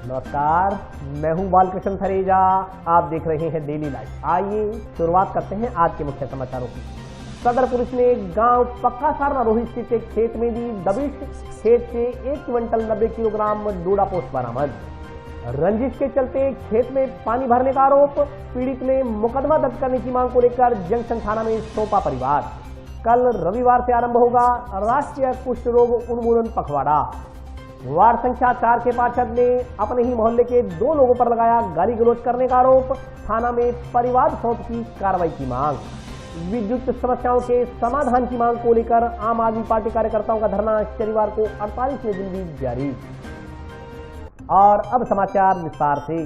नमस्कार, मैं हूं बालकृष्ण थरेजा। आप देख रहे हैं डेली लाइफ। आइए शुरुआत करते हैं आज के मुख्य समाचारों की। सदर पुलिस ने गांव पक्का सारना रोही स्थित एक खेत में दी दबिश। खेत से 1 क्विंटल 90 किलोग्राम डोडा पोस्ट बरामद। रंजिश के चलते खेत में पानी भरने का आरोप। पीड़ित ने मुकदमा दर्ज करने की मांग को लेकर जंक्शन थाना में सौंपा परिवार। कल रविवार से आरंभ होगा राष्ट्रीय कुष्ठ रोग उन्मूलन पखवाड़ा। वार्ड संख्या 4 के पार्षद ने अपने ही मोहल्ले के 2 लोगों पर लगाया गाली गलौज करने का आरोप। थाना में परिवार सौंप की कार्रवाई की मांग। विद्युत समस्याओं के समाधान की मांग को लेकर आम आदमी पार्टी कार्यकर्ताओं का धरना शनिवार को 48वें दिन भी जारी। और अब समाचार विस्तार से।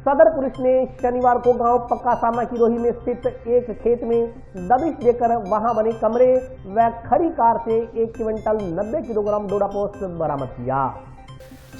सदर पुलिस ने शनिवार को गांव पक्का सारना की रोही में स्थित एक खेत में दबिश देकर वहां बने कमरे व खड़ी कार से 1 क्विंटल 90 किलोग्राम डोडा पोस्ट बरामद किया।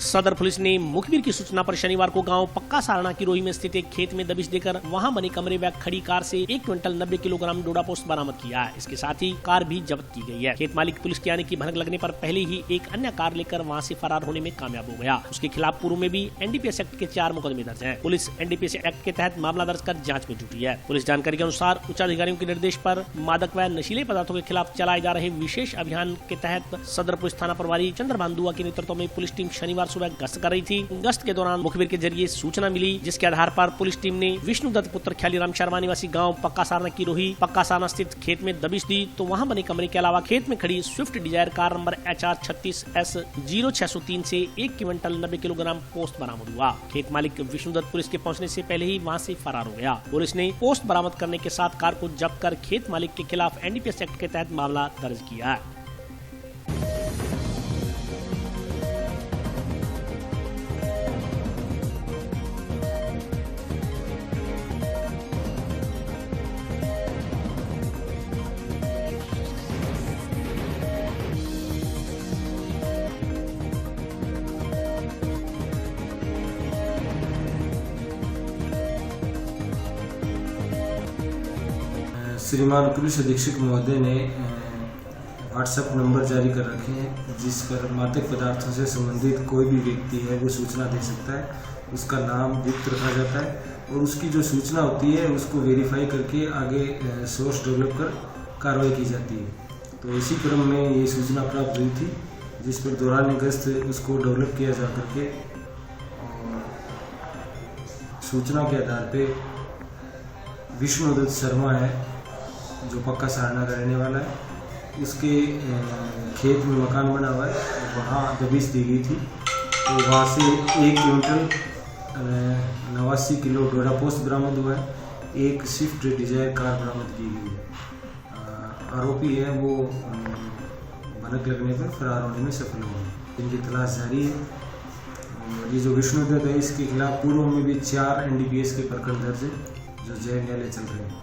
सदर पुलिस ने मुखबिर की सूचना पर शनिवार को गांव पक्का सारना की रोही में स्थित एक खेत में दबिश देकर वहां बने कमरे व खड़ी कार से 1 क्विंटल 90 किलोग्राम डोडा पोस्ट बरामद किया है। इसके साथ ही कार भी जब्त की गई है। खेत मालिक पुलिस के आने की भनक लगने पर पहले ही एक अन्य कार लेकर वहां से फरार होने में कामयाब हो गया। उसके खिलाफ पूर्व में भी एनडीपीएस एक्ट के 4 मुकदमे दर्ज हैं। पुलिस एनडीपीएस एक्ट के तहत मामला दर्ज कर जाँच में जुटी है। पुलिस जानकारी के अनुसार उच्च अधिकारियों के निर्देश पर मादक व नशीले पदार्थों के खिलाफ चलाए जा रहे विशेष अभियान के तहत सदर पुलिस थाना प्रभारी चंद्रभान दुआ के नेतृत्व में पुलिस टीम शनिवार सुबह गश्त कर रही थी। गश्त के दौरान मुखबिर के जरिए सूचना मिली, जिसके आधार पर पुलिस टीम ने विष्णु दत्त पुत्र ख्यालीराम शर्मा निवासी गांव पक्का सारना की रोही पक्का सारना स्थित खेत में दबिश दी तो वहां बने कमरे के अलावा खेत में खड़ी Swift Dzire car number HR 36S0603 से 1 क्विंटल 90 किलोग्राम पोस्ट बरामद हुआ। खेत मालिक विष्णु दत्त पुलिस के पहुंचने से पहले ही वहां से फरार हो गया। पुलिस ने पोस्ट बरामद करने के साथ कार को जब्त कर खेत मालिक के खिलाफ एनडीपीएस एक्ट के तहत मामला दर्ज किया है। श्रीमान पुलिस अधीक्षक महोदय ने व्हाट्सएप नंबर जारी कर रखे हैं, जिस पर मादक पदार्थों से संबंधित कोई भी व्यक्ति है वो सूचना दे सकता है। उसका नाम गुप्त रखा जाता है और उसकी जो सूचना होती है उसको वेरीफाई करके आगे सोर्स डेवलप कर कार्रवाई की जाती है। तो इसी क्रम में ये सूचना प्राप्त हुई थी, जिस पर दौरान गश्त उसको डेवलप किया जा करके और सूचना के आधार पे विष्णु दत्त शर्मा है जो पक्का सारना का रहने वाला है, उसके खेत में मकान बना हुआ है, वहाँ दबिश दी गई थी। तो वहाँ से 1 क्विंटल 89 किलो डोडा पोस्ट बरामद हुआ है। एक स्विफ्ट डिजायर कार बरामद की गई है। आरोपी है वो भनक लगने पर फरार होने में सफल हुए। इनकी तलाश जारी है। और ये जो विष्णु दत्त है इसके खिलाफ पूर्व में भी 4 एनडीपीएस के प्रकरण दर्ज है जो जय न्यायालय चल रहे हैं।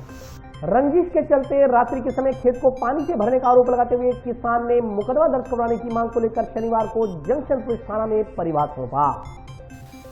रंजिश के चलते रात्रि के समय खेत को पानी से भरने का आरोप लगाते हुए किसान ने मुकदमा दर्ज करवाने की मांग को लेकर शनिवार को जंक्शन पुलिस थाना में परिवार सौंपा।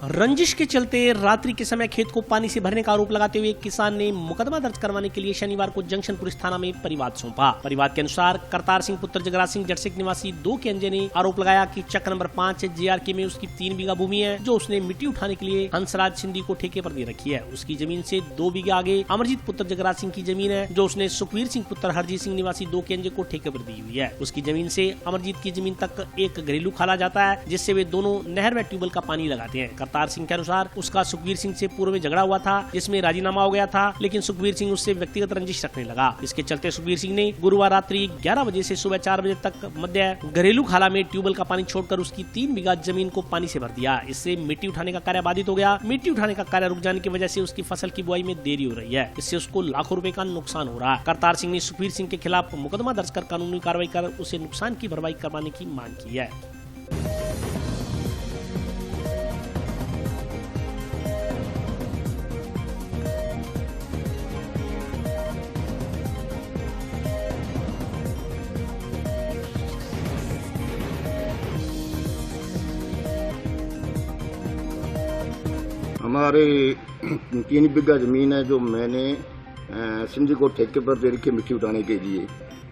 रंजिश के चलते रात्रि के समय खेत को पानी से भरने का आरोप लगाते हुए किसान ने मुकदमा दर्ज करवाने के लिए शनिवार को जंक्शन पुलिस थाना में परिवाद सौंपा। परिवाद के अनुसार करतार सिंह पुत्र जगराज सिंह जटसिक निवासी 2 के अंजय ने आरोप लगाया कि चक्र नंबर 5 JRK में उसकी 3 बीघा भूमि है जो उसने मिट्टी उठाने के लिए हंसराज सिंधी को ठेके पर दे रखी है। उसकी जमीन से 2 बीघा आगे अमरजीत पुत्र जगराज सिंह की जमीन है जो उसने सुखवीर सिंह पुत्र हरजीत सिंह निवासी 2 के अंजय को ठेके पर दी हुई है। उसकी जमीन से अमरजीत की जमीन तक एक घरेलू खाला जाता है, जिससे वे दोनों नहर व ट्यूबवेल का पानी लगाते हैं। करतार सिंह के अनुसार उसका सुखवीर सिंह से पूर्व में झगड़ा हुआ था, जिसमें राजीनामा हो गया था, लेकिन सुखवीर सिंह उससे व्यक्तिगत रंजिश रखने लगा। इसके चलते सुखवीर सिंह ने गुरुवार रात्रि 11 बजे से सुबह 4 बजे तक मध्य घरेलू खाला में ट्यूबवेल का पानी छोड़कर उसकी 3 बीघा जमीन को पानी से भर दिया। इससे मिट्टी उठाने का कार्य बाधित हो गया। मिट्टी उठाने का कार्य रुक जाने की वजह से उसकी फसल की बुआई में देरी हो रही है। इससे उसको लाखों रुपए का नुकसान हो रहा है। करतार सिंह ने सुखवीर सिंह के खिलाफ मुकदमा दर्ज कर कानूनी कार्रवाई कर उसे नुकसान की भरपाई करवाने की मांग की है। हमारे 3 बीघा ज़मीन है जो मैंने सिंधी को ठेके पर दे रखी मिट्टी उठाने के लिए।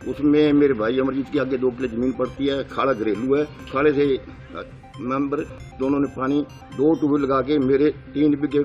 उसमें मेरे भाई अमरजीत के आगे 2 किले जमीन पड़ती है, खाड़ा घरेलू है। खाड़े से मेंबर दोनों ने पानी 2 ट्यूबवेल लगा के मेरे 3 बीघे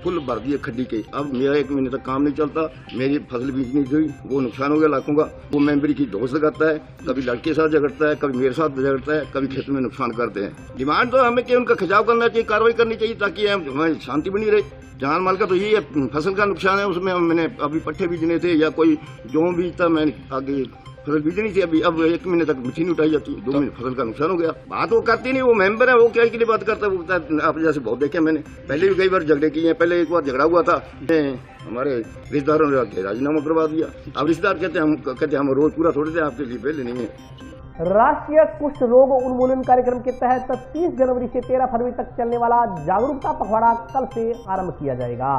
फुल भर दिए खड्डी के। अब मेरा 1 महीने तक काम नहीं चलता, मेरी फसल बीजनी थी, वो नुकसान हो गया लाखों का। वो मेंबरी की दोष लगाता है, कभी लड़के के साथ झगड़ता है, कभी मेरे साथ झगड़ता है, कभी खेत में नुकसान करते हैं। डिमांड तो हमें कि उनका खिंचाव करना चाहिए, कार्रवाई करनी चाहिए ताकि हमें शांति बनी रहे। जान माल का तो यही है, फसल का नुकसान है, उसमें मैंने अभी पट्टे बीजने थे या कोई जो बीजता मैंने आगे फसल बीजनी थी। अब 1 महीने तक मशीन उठाई जाती है, 2 महीने फसल का नुकसान हो गया। बात वो करती नहीं, वो मेंबर है, वो क्या के लिए बात करता है। वो आप जैसे बहुत देखे मैंने, पहले भी कई बार झगड़े किए हैं। पहले एक बार झगड़ा हुआ था, हमारे रिश्तेदारों ने राजीनामा करवा दिया। अब रिश्तेदार कहते हम रोज पूरा थोड़े थे, आपके लिए पहले नहीं है। राष्ट्रीय कुष्ठ रोग उन्मूलन कार्यक्रम के तहत 30 जनवरी से 13 फरवरी तक चलने वाला जागरूकता पखवाड़ा कल से आरंभ किया जाएगा।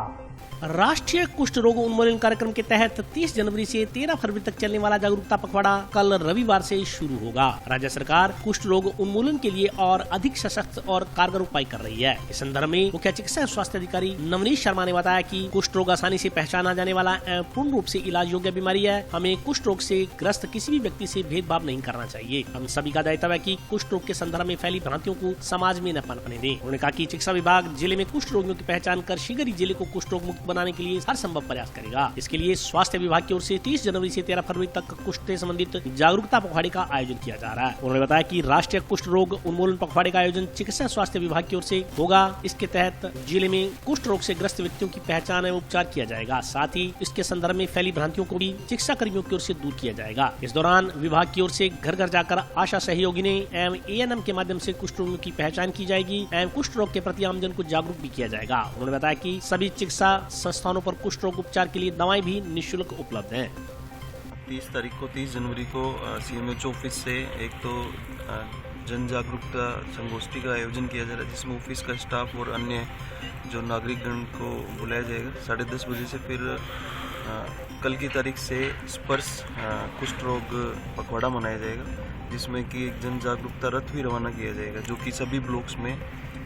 राष्ट्रीय कुष्ठ रोग उन्मूलन कार्यक्रम के तहत 30 जनवरी से 13 फरवरी तक चलने वाला जागरूकता पखवाड़ा कल रविवार से शुरू होगा। राज्य सरकार कुष्ठ रोग उन्मूलन के लिए और अधिक सशक्त और कारगर उपाय कर रही है। इस संदर्भ में मुख्य चिकित्सा एवं स्वास्थ्य अधिकारी नवनीत शर्मा ने बताया कि कुष्ठ रोग आसानी से पहचाना जाने वाला एवं पूर्ण रूप से इलाज योग्य बीमारी है। हमें कुष्ठ रोग से ग्रस्त किसी भी व्यक्ति से भेदभाव नहीं करना चाहिए। हम सभी का दायित्व है कि कुष्ठ रोग के संदर्भ में फैली भ्रांतियों को समाज में न पनपने दें। उन्होंने कहा कि चिकित्सा विभाग जिले में कुष्ठ रोगियों की पहचान कर शीघ्र ही जिले को कुष्ठ रोग मुक्त बनाने के लिए हर संभव प्रयास करेगा। इसके लिए स्वास्थ्य विभाग की ओर से 30 जनवरी से 13 फरवरी तक कुष्ठ से संबंधित जागरूकता पखवाड़े का आयोजन किया जा रहा है। उन्होंने बताया कि राष्ट्रीय कुष्ठ रोग उन्मूलन पखवाड़े का आयोजन चिकित्सा स्वास्थ्य विभाग की ओर से होगा। इसके तहत जिले में कुष्ठ रोग से ग्रस्त व्यक्तियों की पहचान एवं उपचार किया जाएगा। साथ ही इसके संदर्भ में फैली भ्रांतियों को भी चिकित्सा कर्मियों की ओर से दूर किया जाएगा। इस दौरान विभाग की ओर से घर घर जाकर आशा सहयोगिनी एवं ANM के माध्यम से कुष्ठ रोगियों की पहचान की जाएगी एवं कुष्ठ रोग के प्रति आमजन को जागरूक भी किया जाएगा। उन्होंने बताया कि सभी चिकित्सा संस्थानों पर कुष्ठ रोग उपचार के लिए दवाएं भी निःशुल्क उपलब्ध हैं। 30 जनवरी को CMHO ऑफिस से एक तो जन जागरूकता संगोष्ठी का आयोजन किया जा रहा है, जिसमें ऑफिस का स्टाफ और अन्य जो नागरिकगण को बुलाया जाएगा। 10:30 बजे से फिर कल की तारीख से स्पर्श कुष्ठ रोग पखवाड़ा मनाया जाएगा, जिसमें कि एक जन जागरूकता रथ भी रवाना किया जाएगा, जो कि सभी ब्लॉक्स में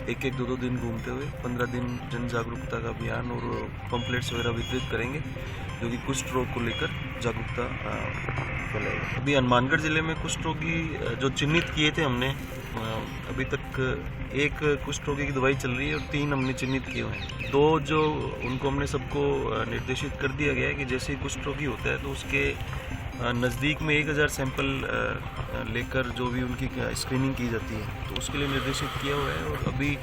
1-1, 2-2 दिन घूमते हुए 15 दिन जन जागरूकता का अभियान और पम्पलेट्स वगैरह वितरित करेंगे, जो कि कुष्ठ रोग को लेकर जागरूकता फैलाएगा। अभी हनुमानगढ़ जिले में कुष्ठ रोगी जो चिन्हित किए थे हमने, अभी तक 1 कुष्ठ रोगी की दवाई चल रही है और 3 हमने चिन्हित किए हुए हैं। 2 जो उनको हमने सबको निर्देशित कर दिया गया है कि जैसे ही कुष्ठ रोगी होता है तो उसके नज़दीक में 1000 सैंपल लेकर जो भी उनकी स्क्रीनिंग की जाती है, तो उसके लिए निर्देशित किया हुआ है। और अभी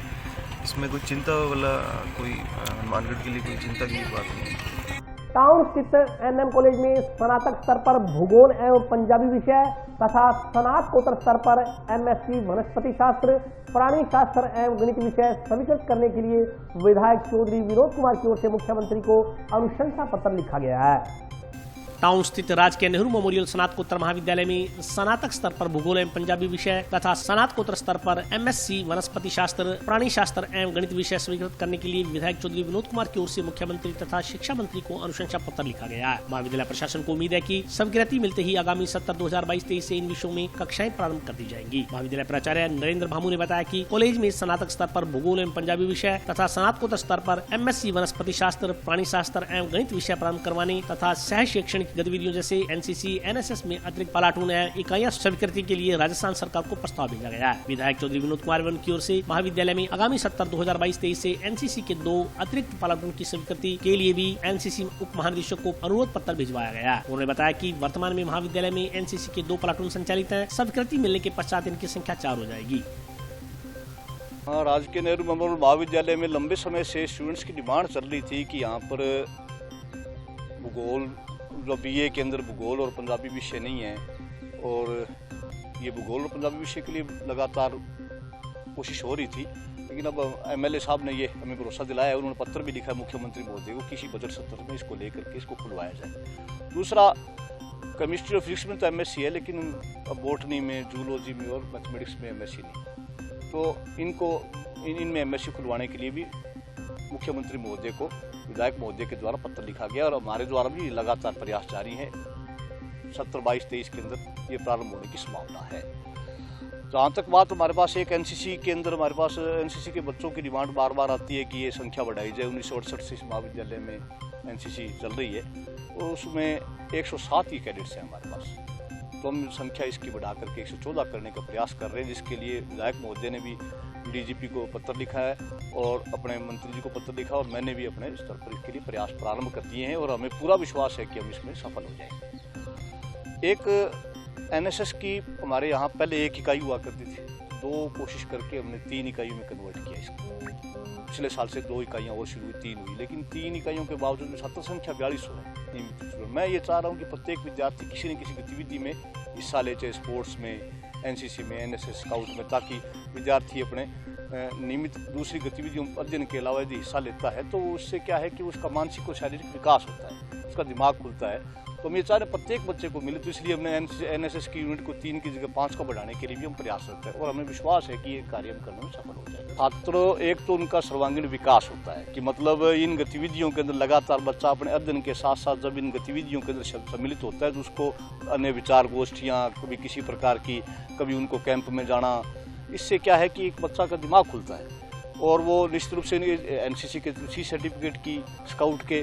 इसमें कोई चिंता वाला कोई हनुमानगढ़ के लिए कोई चिंता की बात नहीं है। टाउन स्थित NM कॉलेज में स्नातक स्तर पर भूगोल एवं पंजाबी विषय तथा स्नातकोत्तर स्तर पर MSc वनस्पति शास्त्र, प्राणी शास्त्र एवं गणित विषय स्वीकृत करने के लिए विधायक चौधरी विनोद कुमार की ओर से मुख्यमंत्री को अनुशंसा पत्र लिखा गया है। टाउन स्थित राजकीय नेहरू मेमोरियल स्नातकोत्तर महाविद्यालय में स्नातक स्तर पर भूगोल एवं पंजाबी विषय तथा स्नातकोत्तर स्तर पर MSc वनस्पति शास्त्र, प्राणी शास्त्र एवं गणित विषय स्वीकृत करने के लिए विधायक चौधरी विनोद कुमार की ओर से मुख्यमंत्री तथा शिक्षा मंत्री को अनुशंसा पत्र लिखा गया है। महाविद्यालय प्रशासन को उम्मीद है कि स्वीकृति मिलते ही आगामी सत्र 2022-23 से इन विषयों में कक्षाएं प्रारंभ कर दी जाएंगी। महाविद्यालय प्राचार्य नरेंद्र भामू ने बताया कि कॉलेज में स्नातक स्तर पर भूगोल एवं पंजाबी विषय तथा स्नातकोत्तर स्तर पर MSc वनस्पति शास्त्र, प्राणी शास्त्र एवं गणित विषय प्रारंभ करवाने तथा सह शैक्षणिक गतिविधियों जैसे NCC, NSS में अतिरिक्त प्लाटून इकाइयां स्वीकृति के लिए राजस्थान सरकार को प्रस्ताव भेजा गया है। विधायक चौधरी विनोद कुमार की ओर से महाविद्यालय में आगामी सत्र 2022-23 से NCC के 2 अतिरिक्त प्लाटून की स्वीकृति के लिए भी NCC उप महानिदेशक को अनुरोध पत्र भिजवाया गया। उन्होंने बताया कि वर्तमान में महाविद्यालय में NCC के 2 प्लाटून संचालित हैं। स्वीकृति मिलने के पश्चात इनकी संख्या 4 हो जाएगी। राजकीय नेहरू मेमोरियल महाविद्यालय में लंबे समय से स्टूडेंट्स की डिमांड चल रही थी कि यहाँ पर भूगोल जो BA के अंदर भूगोल और पंजाबी विषय नहीं है, और ये भूगोल और पंजाबी विषय के लिए लगातार कोशिश हो रही थी। लेकिन अब MLA साहब ने ये हमें भरोसा दिलाया है, उन्होंने पत्र भी लिखा है मुख्यमंत्री महोदय को, किसी बजट सत्र में इसको लेकर के इसको खुलवाया जाए। दूसरा, केमिस्ट्री और फिजिक्स में तो MSc है, लेकिन अब बॉटनी में, जूलॉजी में और मैथमेटिक्स में MSc नहीं, तो इनमें MSc खुलवाने के लिए भी मुख्यमंत्री महोदय को विधायक महोदय के द्वारा पत्र लिखा गया, और हमारे द्वारा भी लगातार प्रयास जारी है। सत्र 22-23 के अंदर ये प्रारंभ होने की संभावना है। जहाँ तक बात हमारे पास एक NCC के अंदर, हमारे पास NCC के बच्चों की डिमांड बार बार आती है कि ये संख्या बढ़ाई जाए। 1968 से इस महाविद्यालय में NCC चल रही है और उसमें 107 ही कैडेट्स हैं हमारे पास। तो हम संख्या इसकी बढ़ा करके 114 करने का प्रयास कर रहे हैं, जिसके लिए विधायक महोदय ने भी डीजीपी को पत्र लिखा है और अपने मंत्री जी को पत्र लिखा, और मैंने भी अपने स्तर पर इसके लिए प्रयास प्रारंभ कर दिए हैं और हमें पूरा विश्वास है कि हम इसमें सफल हो जाएंगे। एक एनएसएस की हमारे यहाँ पहले 1 इकाई हुआ करती थी, 2 कोशिश करके हमने 3 इकाइयों में कन्वर्ट किया इसको। पिछले साल से 2 इकाइयाँ और शुरू हुई, 3 हुई, लेकिन 3 इकाइयों के बावजूद छात्र संख्या 4200 है। मैं ये चाह रहा हूँ कि प्रत्येक विद्यार्थी किसी न किसी गतिविधि में हिस्सा ले, चाहे स्पोर्ट्स में, एनसीसी में, एनएसएस, स्काउट में, ताकि विद्यार्थी अपने नियमित दूसरी गतिविधियों अध्ययन के अलावा यदि हिस्सा लेता है तो उससे क्या है कि उसका मानसिक और शारीरिक विकास होता है, उसका दिमाग खुलता है। तो हम ये चाह रहे प्रत्येक बच्चे को मिले, तो इसलिए हमने एनएसएस की यूनिट को 3 की जगह 5 को बढ़ाने के लिए भी हम प्रयासरत हैं और हमें विश्वास है कि ये कार्य हम करने में सफल हो जाएगा। छात्रों, एक तो उनका सर्वांगीण विकास होता है कि मतलब इन गतिविधियों के अंदर लगातार बच्चा अपने अध्ययन के साथ साथ जब इन गतिविधियों के अंदर सम्मिलित होता है तो उसको अन्य विचार गोष्ठियाँ, कभी किसी प्रकार की, कभी उनको कैंप में जाना, इससे क्या है कि एक बच्चा का दिमाग खुलता है और वो निश्चित रूप से एनसीसी के सी सर्टिफिकेट की, स्काउट के,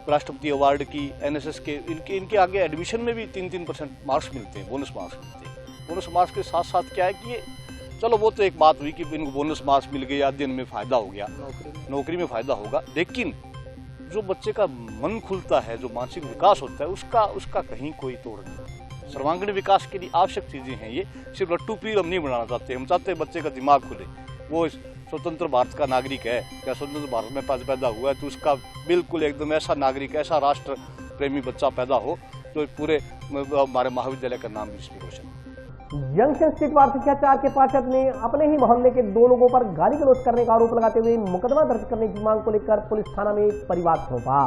राष्ट्रपति अवार्ड की, एनएसएस के, इनके आगे एडमिशन में भी 3-3% मार्क्स मिलते हैं, बोनस मार्क्स मिलते हैं। बोनस मार्क्स के साथ साथ क्या है कि ये चलो वो तो एक बात हुई कि इनको बोनस मार्क्स मिल गए, अध्ययन में फ़ायदा हो गया, नौकरी में फ़ायदा होगा, लेकिन जो बच्चे का मन खुलता है, जो मानसिक विकास होता है, उसका कहीं कोई तोड़ नहीं। सर्वांगीण विकास के लिए आवश्यक चीज़ें हैं ये, सिर्फ लट्टू पीर हम नहीं बनाना चाहते, हम चाहते हैं बच्चे का दिमाग खुले। वो स्वतंत्र भारत का नागरिक है, क्या स्वतंत्र भारत में पैदा हुआ है तो उसका बिल्कुल एकदम ऐसा नागरिक, ऐसा राष्ट्र प्रेमी बच्चा पैदा हो तो पूरे हमारे महाविद्यालय का नाम भी रोशन। जंक्शन स्ट्रीट वार्ड संख्या 4 के पार्षद ने अपने ही मोहल्ले के 2 लोगों पर गाली गलौज करने का आरोप लगाते हुए मुकदमा दर्ज करने की मांग को लेकर पुलिस थाना में परिवाद सौंपा।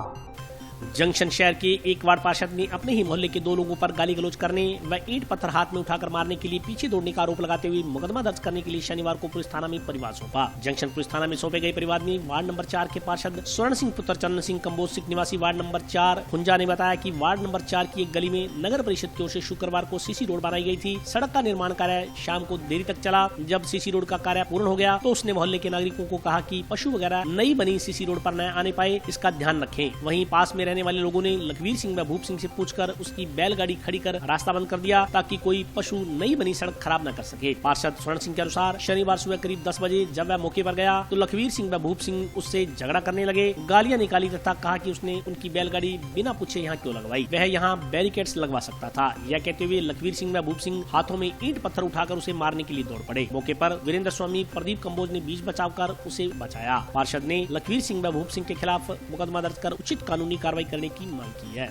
जंक्शन शहर के एक वार्ड पार्षद ने अपने ही मोहल्ले के 2 लोगों पर गाली गलौज करने व ईंट पत्थर हाथ में उठाकर मारने के लिए पीछे दौड़ने का आरोप लगाते हुए मुकदमा दर्ज करने के लिए शनिवार को पुलिस थाना में परिवाद सौंपा। जंक्शन पुलिस थाना में सौंपे गए परिवाद में वार्ड नंबर 4 के पार्षद स्वर्ण सिंह पुत्र चंद्र सिंह कंबोज सिंह निवासी वार्ड नंबर 4 खुंजा ने बताया कि वार्ड नंबर 4 की एक गली में नगर परिषद की ओर से शुक्रवार को सीसी रोड बनाई गई थी। सड़क का निर्माण कार्य शाम को देरी तक चला। जब सीसी रोड का कार्य पूर्ण हो गया तो उसने मोहल्ले के नागरिकों को कहा कि पशु वगैरह नई बनी सीसी रोड पर न आने पाए, इसका ध्यान रखें। वहीं पास में रहने वाले लोगों ने लखवीर सिंह व भूप सिंह से पूछकर उसकी बैलगाड़ी खड़ी कर रास्ता बंद कर दिया ताकि कोई पशु नई बनी सड़क खराब न कर सके। पार्षद स्वर्ण सिंह के अनुसार शनिवार सुबह करीब 10 बजे जब वह मौके पर गया तो लखवीर सिंह व भूप सिंह उससे झगड़ा करने लगे, गालियां निकाली तथा कहा कि उसने उनकी बैलगाड़ी बिना पूछे यहाँ क्यों लगवाई, वह यहाँ बैरिकेड्स लगवा सकता था। यह कहते हुए लखवीर सिंह व भूप सिंह हाथों में ईंट पत्थर उठाकर उसे मारने के लिए दौड़ पड़े। मौके पर वीरेंद्र स्वामी प्रदीप कंबोज ने बीच बचाव कर उसे बचाया। पार्षद ने लखवीर सिंह व भूप सिंह के खिलाफ मुकदमा दर्ज कर उचित कानूनी कार्रवाई करने की मांग की है।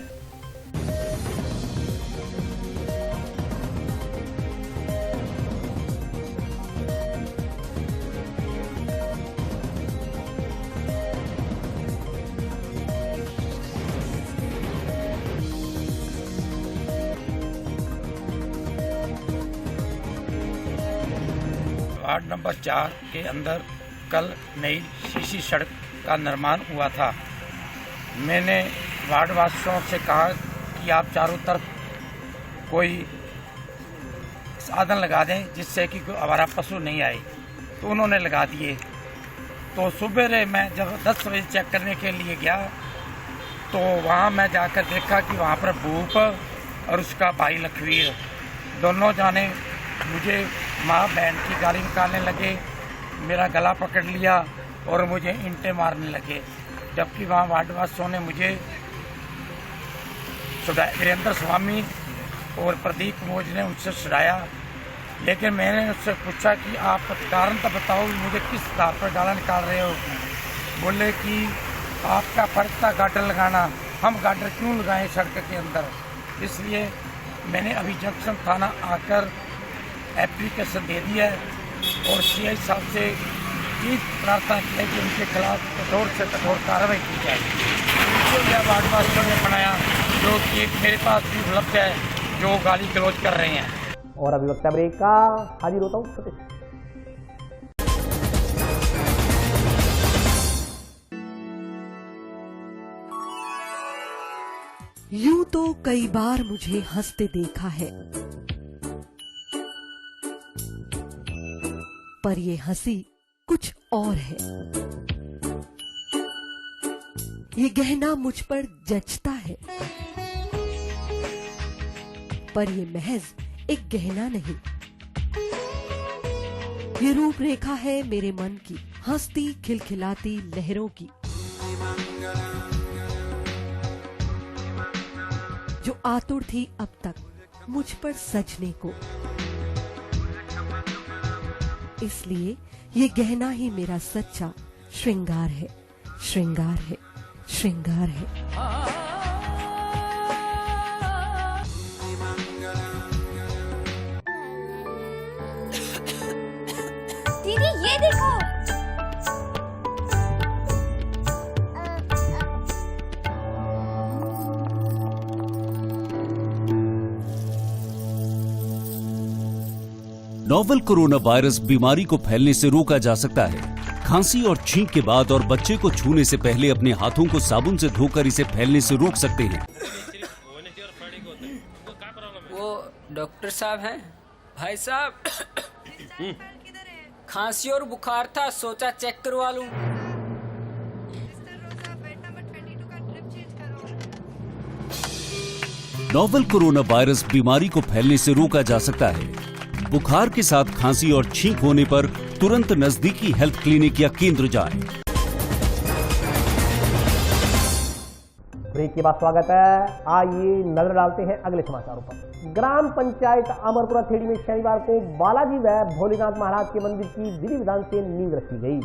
वार्ड नंबर 4 के अंदर कल नई सीसी सड़क का निर्माण हुआ था। मैंने वार्ड वासियों से कहा कि आप चारों तरफ कोई साधन लगा दें जिससे कि कोई आवारा पशु नहीं आए, तो उन्होंने लगा दिए। तो सुबह मैं जब 10 बजे चेक करने के लिए गया तो वहाँ मैं जाकर देखा कि वहाँ पर भूप और उसका भाई लखवीर दोनों जाने मुझे माँ बहन की गाली निकालने लगे, मेरा गला पकड़ लिया और मुझे ईंटें मारने लगे। जबकि वहाँ वार्डवासियों ने मुझे वीरेंद्र स्वामी और प्रदीप कंबोज ने उनसे छुड़ाया, लेकिन मैंने उससे पूछा कि आप कारण तो बताओ, मुझे किस आधार पर गाला निकाल रहे हो। बोले कि आपका फर्ज था गार्डर लगाना, हम गार्डर क्यों लगाएं सड़क के अंदर। इसलिए मैंने अभी जंक्शन थाना आकर एप्लीकेशन दे दी है और सीआई साहब से ये प्रार्थना की है कि उनके खिलाफ कठोर से कठोर कार्रवाई की जाएगी। यह वार्डवासियों ने बनाया जो कि मेरे पास भी उपलब्ध है, जो गाली गलौज कर रहे हैं। और अभी वक्त ब्रेक का, हाजिर होता हूँ छोटे। यूं तो कई बार मुझे हंसते देखा है, पर ये हंसी कुछ और है। ये गहना मुझ पर जचता है, पर ये महज एक गहना नहीं, ये रूपरेखा है मेरे मन की, हंसती खिलखिलाती लहरों की, जो आतुर थी अब तक मुझ पर सजने को। इसलिए ये गहना ही मेरा सच्चा श्रृंगार है, श्रृंगार है, श्रृंगार है। दीदी ये देखो, नोवेल कोरोना वायरस बीमारी को फैलने से रोका जा सकता है। खांसी और छींक के बाद और बच्चे को छूने से पहले अपने हाथों को साबुन से धोकर इसे फैलने से रोक सकते हैं। वो डॉक्टर साहब हैं? भाई साहब, खांसी और बुखार था, सोचा चेक करवा लूं। नोवेल कोरोना वायरस बीमारी को फैलने से रोका जा सकता है। बुखार के साथ खांसी और छींक होने पर तुरंत नजदीकी हेल्थ क्लिनिक या केंद्र जाएं। ब्रेक के बाद स्वागत है। आइए नजर डालते हैं अगले समाचारों पर। ग्राम पंचायत अमरपुरा खेड़ी में शनिवार को बालाजी व भोलेनाथ महाराज के मंदिर की विधि विधान से नींव रखी गई।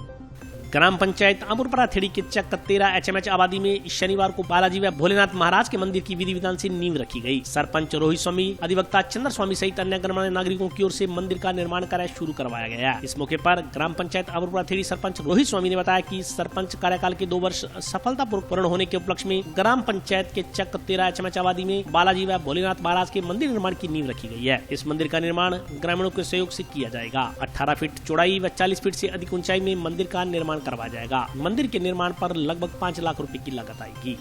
ग्राम पंचायत अमरपुरा खेड़ी के चक 13 HMH आबादी में शनिवार को बालाजी व भोलेनाथ महाराज के मंदिर की विधि विधान से नींव रखी गई। सरपंच रोहित स्वामी, अधिवक्ता चंद्र स्वामी सहित अन्य गणमान्य नागरिकों की ओर से मंदिर का निर्माण कार्य शुरू करवाया गया। इस मौके पर ग्राम पंचायत अमरपुरा खेड़ी सरपंच रोहित स्वामी ने बताया कि सरपंच कार्यकाल के 2 वर्ष सफलतापूर्वक पूर्ण होने के उपलक्ष्य में ग्राम पंचायत के चक 13 HMH आबादी में बालाजी व भोलेनाथ महाराज के मंदिर निर्माण की नींव रखी गई है। इस मंदिर का निर्माण ग्रामीणों के सहयोग से किया जाएगा। 18 फीट चौड़ाई व 40 फीट से अधिक ऊंचाई में मंदिर का निर्माण करवाया जाएगा। मंदिर के निर्माण पर लगभग 5 लाख रुपए की लागत आएगी।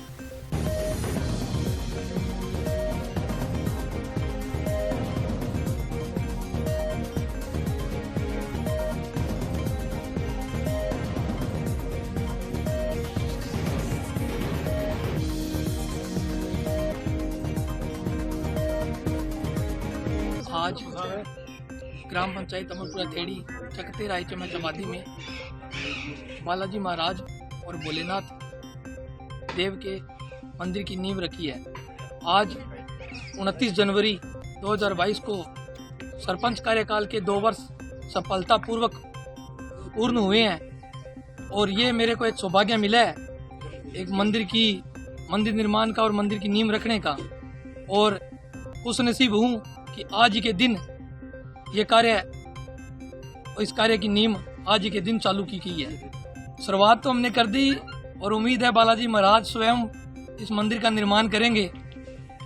आज ग्राम पंचायत अमरपुरा खेड़ी चक 13 HMH आबादी में बालाजी महाराज और भोलेनाथ देव के मंदिर की नींव रखी है। आज 29 जनवरी 2022 को सरपंच कार्यकाल के 2 वर्ष सफलतापूर्वक पूर्ण हुए हैं और ये मेरे को एक सौभाग्य मिला है एक मंदिर निर्माण का और मंदिर की नींव रखने का, और खुशनसीब हूँ कि आज ही के दिन ये कार्य, इस कार्य की नींव आज ही के दिन चालू की गई है। शुरुआत तो हमने कर दी और उम्मीद है बालाजी महाराज स्वयं इस मंदिर का निर्माण करेंगे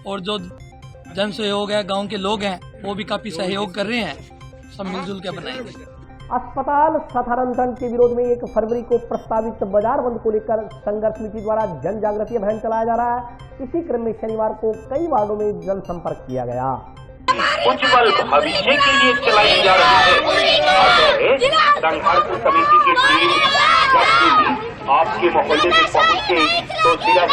और जो जन सहयोग है, गांव के लोग हैं, वो भी काफी सहयोग कर रहे हैं। सब मिलजुल के बनाएंगे। अस्पताल स्थानांतरण के विरोध में 1 फरवरी को प्रस्तावित बाजार बंद को लेकर संघर्ष समिति द्वारा जन जागृति अभियान चलाया जा रहा है। इसी क्रम में शनिवार को कई वार्डों में जनसंपर्क किया गया। उज्जवल भविष्य के लिए चलाई जा रही है संघर्ष समिति की टीम जब आपके मोहल्ले में पहुंचे तो जिला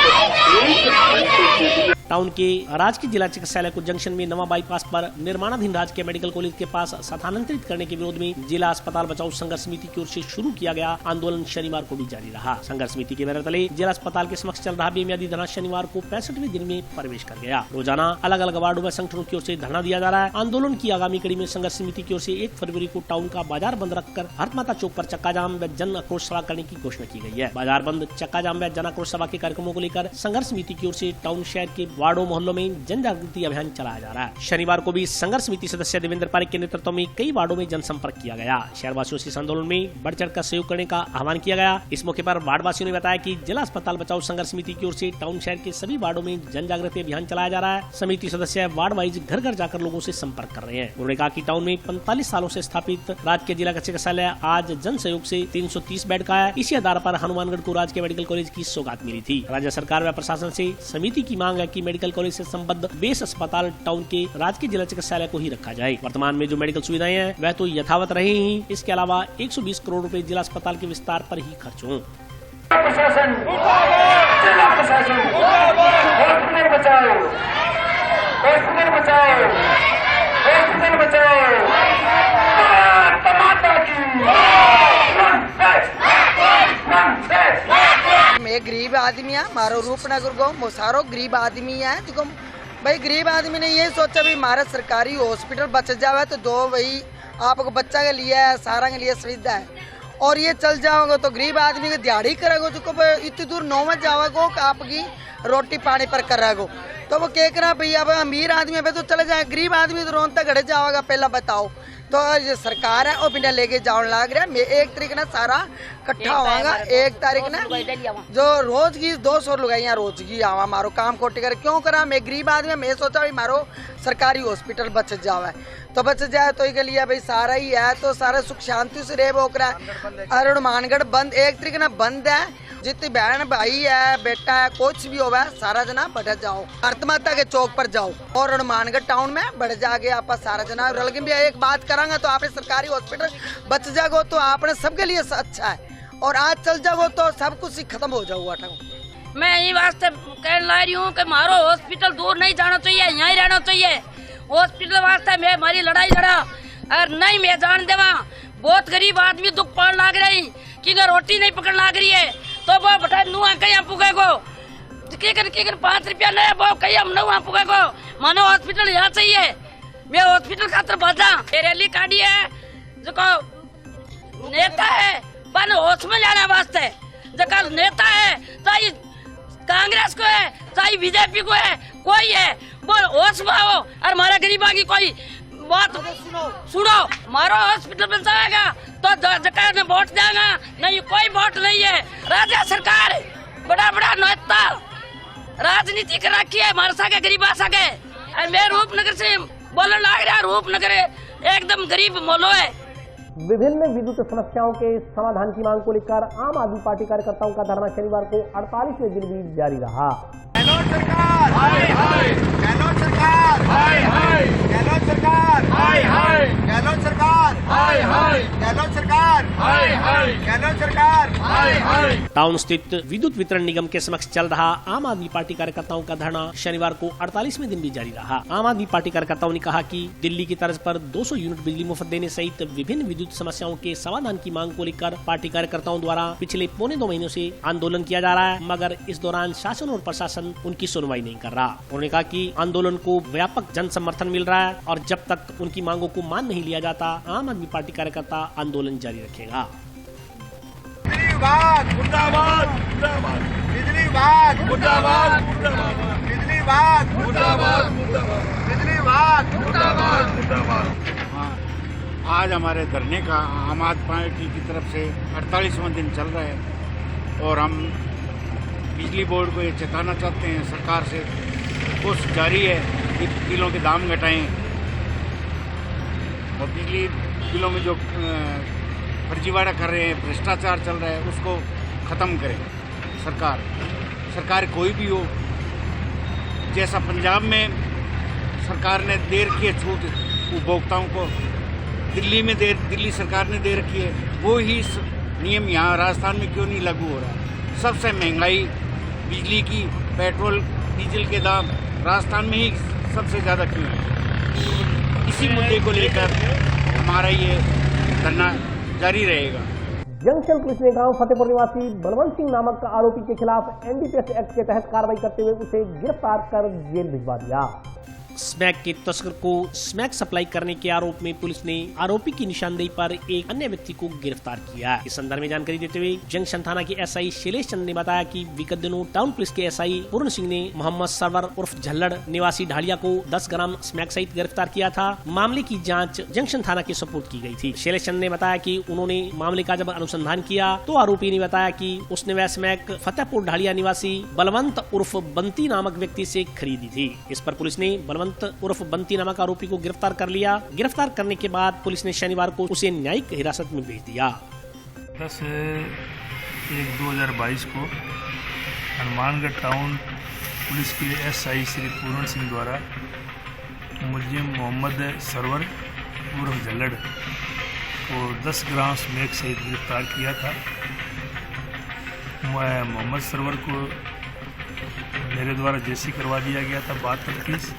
टाउन के राजकीय जिला चिकित्सालय को जंक्शन में नवा बाईपास पर निर्माणाधीन राजकीय मेडिकल कॉलेज के पास स्थानांतरित करने के विरोध में जिला अस्पताल बचाओ संघर्ष समिति की ओर से शुरू किया गया आंदोलन शनिवार को भी जारी रहा। संघर्ष समिति के बैनर तले जिला अस्पताल के समक्ष चल रहा बेमियादी धरना शनिवार को 65वें दिन में प्रवेश कर गया। रोजाना अलग अलग वार्डों में संगठनों की ओर से धरना दिया जा रहा है। आंदोलन की आगामी कड़ी में संघर्ष समिति की ओर से 1 फरवरी को टाउन का बाजार बंद रखकर भारत माता चौक पर चक्का जाम व जन आक्रोश सभा करने की घोषणा की गई है। बाजार बंद, चक्का जाम व जन आक्रोश सभा के कार्यक्रमों को लेकर संघर्ष समिति की ओर से टाउन शहर के वार्डों मोहल्लों में जन जागृति अभियान चलाया जा रहा है। शनिवार को भी संघर्ष समिति सदस्य देवेंद्र पारिक के नेतृत्व में कई वार्डों में जनसंपर्क किया गया। शहरवासियों से इस आंदोलन में बढ़ चढ़कर सहयोग करने का आह्वान किया गया। इस मौके पर वार्डवासियों ने बताया कि जिला अस्पताल बचाओ संघर्ष समिति की ओर से टाउन शहर के सभी वार्डों में जन जागृति अभियान चलाया जा रहा है। समिति सदस्य वार्ड वाइज घर घर जाकर लोगों से संपर्क कर रहे हैं। उन्होंने कहा कि टाउन में 45 सालों से स्थापित राजकीय जिला चिकित्सालय आज जन सहयोग से 330 बेड का है। इसी आधार पर हनुमानगढ़ को राजकीय मेडिकल कॉलेज की सौगात मिली थी। राज्य सरकार व प्रशासन से समिति की मांग है कि मेडिकल कॉलेज से संबद्ध बेस अस्पताल टाउन के राजकीय जिला चिकित्सालय को ही रखा जाए। वर्तमान में जो मेडिकल सुविधाएं हैं वह तो यथावत रहे ही, इसके अलावा 120 करोड़ रुपए जिला अस्पताल के विस्तार पर ही खर्च हों। हॉस्पिटल बचाओ, हॉस्पिटल बचाओ। माता की मैं गरीब आदमी है, मारो रूपनगर गाँव वो सारो गरीब आदमी है। देखो भाई गरीब आदमी ने ये सोचा भी हमारा सरकारी हॉस्पिटल बच जावे तो दो भाई आपको बच्चा के लिए है, सारा के लिए सुविधा है। और ये चल जाओगे तो गरीब आदमी के दिहाड़ी करेगो, जो इतनी दूर नौमत जाओगे आपकी रोटी पानी पर करेगो तो वो क्या करा भाई। अब अमीर आदमी पे तो चले जाए, गरीब आदमी तो रोन तक घड़े जाओगा। पहला बताओ तो ये सरकार है वो बिना लेके जाने लग रहा है। मैं 1 तारीख ना सारा इकट्ठा होगा, 1 तारीख ना जो रोज की 200 लुगाइयाँ रोज की आवा मारो काम कोटी कर क्यों करा। मैं गरीब आदमी मैं सोचा भाई मारो सरकारी हॉस्पिटल बच जावे तो बच जाए तो के लिए भाई सारा ही है तो सारा सुख शांति से रहे बोकरा। हनुमानगढ़ बंद 1 तारीख ना बंद है। जितनी बहन भाई है बेटा है कुछ भी होगा सारा जना बढ़ जाओ, भारत माता के चौक पर जाओ और हनुमानगढ़ टाउन में बढ़ जाके आप सारा जना रल भी एक बात करांगा तो आपने सरकारी हॉस्पिटल बच जाओ तो आपने सबके लिए अच्छा है। और आज चल जाओ तो सब कुछ ही खत्म हो जाओगा। मैं यही वास्ते कहने ला रही हूँ कि मारो हॉस्पिटल दूर नहीं जाना चाहिए, यहाँ ही रहना चाहिए। हॉस्पिटल वास्ते मैं हमारी लड़ाई लड़ा और नहीं मैं जान देवा। बहुत गरीब आदमी दुख पान लाग रही कि रोटी नहीं पकड़ लाग रही है तो वो बता नुआ कहीं पुगे को 5 रुपया नहीं वो कहीं हम नुआ पुगे को मानो हॉस्पिटल यहाँ चाहिए। मैं हॉस्पिटल खातर बाजा रैली काटी है जो नेता है पर होश में जाने वास्ते जो नेता है चाहे कांग्रेस को है चाहे बीजेपी को है कोई है वो होश में आओ और हमारा गरीबा की कोई बात सुनो। मारो हॉस्पिटल बन जाएगा तो जगह में वोट देगा नहीं कोई वोट नहीं है। राज्य सरकार बड़ा बड़ा नेता राजनीति कर रखी है हमारे सागे गरीब सके। मैं रूपनगर से बोलने लग रहा, रूपनगर एकदम गरीब मोलो है। विभिन्न विद्युत समस्याओं के समाधान की मांग को लेकर आम आदमी पार्टी कार्यकर्ताओं का धरना शनिवार को 48वें दिन भी जारी रहा। गहलोत सरकार हाय हाय, गहलोत सरकार हाय हाय, गहलोत सरकार हाय हाय, गहलोत सरकार हाय हाय, गहलोत सरकार हाय हाय, गहलोत सरकार हाय हाय। टाउन स्थित विद्युत वितरण निगम के समक्ष चल रहा आम आदमी पार्टी कार्यकर्ताओं का धरना शनिवार को 48वें दिन भी जारी रहा। आम आदमी पार्टी कार्यकर्ताओं ने कहा कि दिल्ली की तर्ज पर 200 यूनिट बिजली मुफ्त देने सहित विभिन्न विद्युत समस्याओं के समाधान की मांग को लेकर पार्टी कार्यकर्ताओं द्वारा पिछले 1.25 महीनों से आंदोलन किया जा रहा है, मगर इस दौरान शासन और प्रशासन उनकी सुनवाई नहीं कर रहा। उन्होंने कहा कि आंदोलन को व्यापक जन समर्थन मिल रहा है और जब तक उनकी मांगों को मान नहीं लिया जाता आम आदमी पार्टी कार्यकर्ता आंदोलन जारी रखेगा। बिजली विभाग मुर्दाबाद, बिजली विभाग मुर्दाबाद, बिजली विभाग मुर्दाबाद, बिजली विभाग मुर्दाबाद। आज हमारे धरने का आम आदमी पार्टी की तरफ से 48वां दिन चल रहा है और हम बिजली बोर्ड को ये चेताना चाहते हैं सरकार से कोशिश जारी है कि बिलों के दाम घटाएं और बिजली बिलों में जो फर्जीवाड़ा कर रहे हैं भ्रष्टाचार चल रहा है उसको ख़त्म करें। सरकार कोई भी हो, जैसा पंजाब में सरकार ने दे रखी है छूट उपभोक्ताओं को, दिल्ली सरकार ने दे रखी है, वो ही नियम यहाँ राजस्थान में क्यों नहीं लागू हो रहा। सबसे महंगाई बिजली की, पेट्रोल डीजल के दाम राजस्थान में ही सबसे ज़्यादा क्यों है। इसी मुद्दे को लेकर हमारा ये धरना जारी रहेगा। जंक्शन पुलिस ने गांव फतेहपुर निवासी बलवंत सिंह नामक आरोपी के खिलाफ एनडीपीएस एक्ट के तहत कार्रवाई करते हुए उसे गिरफ्तार कर जेल भिजवा दिया। स्मैक के तस्कर को स्मैक सप्लाई करने के आरोप में पुलिस ने आरोपी की निशानदेही पर एक अन्य व्यक्ति को गिरफ्तार किया। इस संदर्भ में जानकारी देते हुए जंक्शन थाना के एसआई शैलेश चंद ने बताया कि विगत दिनों टाउन पुलिस के एसआई पूर्ण सिंह ने मोहम्मद सरवर उर्फ झल्लड़ निवासी ढालिया को 10 ग्राम स्मैक सहित गिरफ्तार किया था। मामले की जाँच जंक्शन थाना के सुपुर्द की गयी थी। शैलेश चंद ने बताया कि उन्होंने मामले का जब अनुसंधान किया तो आरोपी ने बताया कि उसने वह स्मैक फतेहपुर ढालिया निवासी बलवंत उर्फ बंती नामक व्यक्ति से खरीदी थी। इस पर पुलिस ने बलवंत उर्फ बंती नामक आरोपी को गिरफ्तार कर लिया। गिरफ्तार करने के बाद पुलिस ने शनिवार को उसे न्यायिक हिरासत में भेज दिया। 10/1/2022 को हनुमानगढ़ टाउन पुलिस के एसआई श्री पूर्ण सिंह द्वारा मुलजिम मोहम्मद सरवर उर्फ झल्लड़ को 10 ग्राम स्मैक सहित गिरफ्तार किया था। मोहम्मद सरवर को मेरे द्वारा जेसी करवा दिया गया था 72 फीस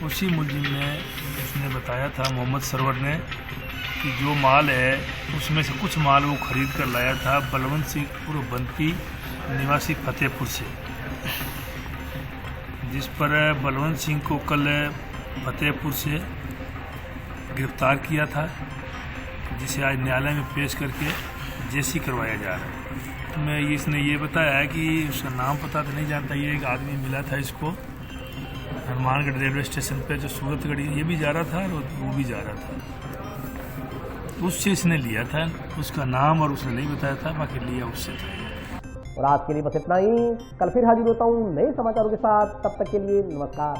उसी मुलजिम ने उसने बताया था, मोहम्मद सरवर ने, कि जो माल है उसमें से कुछ माल वो खरीद कर लाया था बलवंत सिंह उर्फ बंटी निवासी फतेहपुर से, जिस पर बलवंत सिंह को कल फतेहपुर से गिरफ्तार किया था, जिसे आज न्यायालय में पेश करके जेसी करवाया जा रहा है। मैं इसने ये बताया है कि उसका नाम पता तो नहीं जानता, ये एक आदमी मिला था इसको हनुमानगढ़ रेलवे स्टेशन पे, जो सूरतगढ़ ये भी जा रहा था और वो भी जा रहा था, उससे इसने लिया था। उसका नाम और उसने नहीं बताया था, बाकी लिया उससे था। और आज के लिए बस इतना ही। कल फिर हाजिर होता हूँ नए समाचारों के साथ, तब तक के लिए नमस्कार।